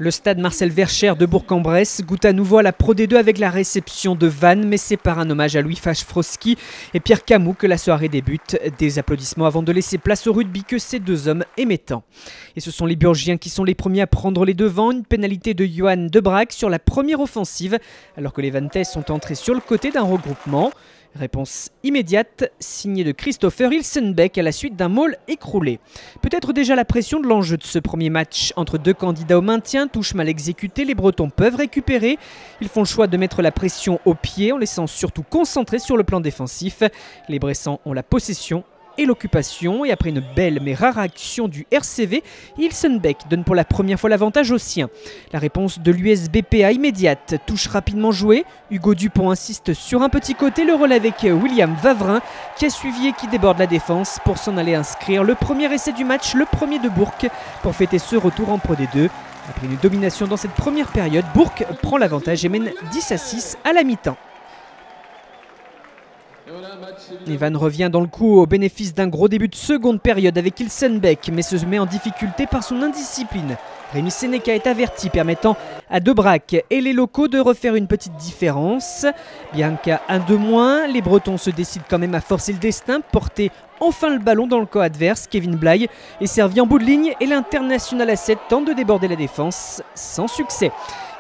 Le stade Marcel Verchères de Bourg-en-Bresse goûte à nouveau à la Pro D2 avec la réception de Vannes, mais c'est par un hommage à Louis Fachfrowski et Pierre Camus que la soirée débute. Des applaudissements avant de laisser place au rugby que ces deux hommes aimaient tant. Et ce sont les Burgiens qui sont les premiers à prendre les devants. Une pénalité de Johan Debrac sur la première offensive, alors que les Vanntais sont entrés sur le côté d'un regroupement. Réponse immédiate, signée de Christopher Ilsenbeck à la suite d'un maul écroulé. Peut-être déjà la pression de l'enjeu de ce premier match entre deux candidats au maintien, touche mal exécutée, les Bretons peuvent récupérer. Ils font le choix de mettre la pression au pied en laissant surtout concentrer sur le plan défensif. Les Bressans ont la possession et l'occupation, et après une belle mais rare action du RCV, Ilsenbeck donne pour la première fois l'avantage aux siens. La réponse de l'USBPA immédiate, touche rapidement jouée, Hugo Dupont insiste sur un petit côté, le relais avec William Vavrin qui a suivi et qui déborde la défense pour s'en aller inscrire le premier essai du match, le premier de Bourg, pour fêter ce retour en Pro D2. Après une domination dans cette première période, Bourg prend l'avantage et mène 10-6 à la mi-temps. Vannes revient dans le coup au bénéfice d'un gros début de seconde période avec Ilsenbeck, mais se met en difficulté par son indiscipline. Rémi Sénéca est averti, permettant à Debrac et les locaux de refaire une petite différence. Bien qu'à un de moins, les Bretons se décident quand même à forcer le destin, porter enfin le ballon dans le camp adverse. Kevin Bly est servi en bout de ligne et l'international à 7 tente de déborder la défense sans succès.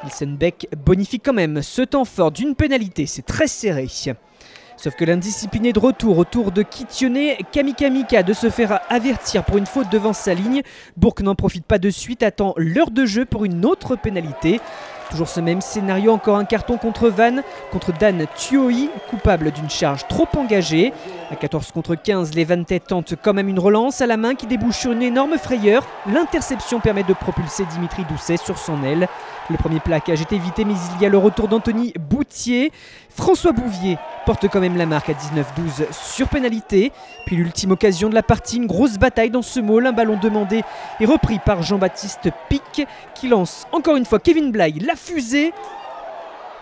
Ilsenbeck bonifie quand même ce temps fort d'une pénalité, c'est très serré. Sauf que l'indiscipliné de retour autour de Kitioné, Kamika de se faire avertir pour une faute devant sa ligne. Bourg n'en profite pas de suite, attend l'heure de jeu pour une autre pénalité. Toujours ce même scénario, encore un carton contre Vannes, contre Dan Tuoi, coupable d'une charge trop engagée. À 14 contre 15, les Vanntais tentent quand même une relance à la main qui débouche sur une énorme frayeur. L'interception permet de propulser Dimitri Doucet sur son aile. Le premier plaquage est évité, mais il y a le retour d'Anthony Boutier. François Bouvier porte quand même la marque à 19-12 sur pénalité. Puis l'ultime occasion de la partie, une grosse bataille dans ce maul. Un ballon demandé et repris par Jean-Baptiste Pic qui lance encore une fois Kevin Bly, la fusée.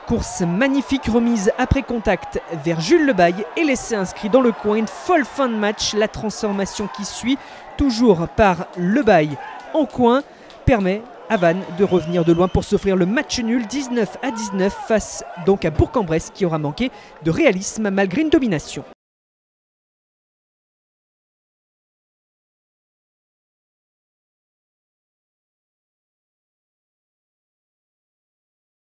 Course magnifique remise après contact vers Jules Lebaille et l'essai inscrit dans le coin. Une folle fin de match. La transformation qui suit, toujours par Lebaille en coin, permet à Vannes de revenir de loin pour s'offrir le match nul 19-19 face donc à Bourg-en-Bresse qui aura manqué de réalisme malgré une domination.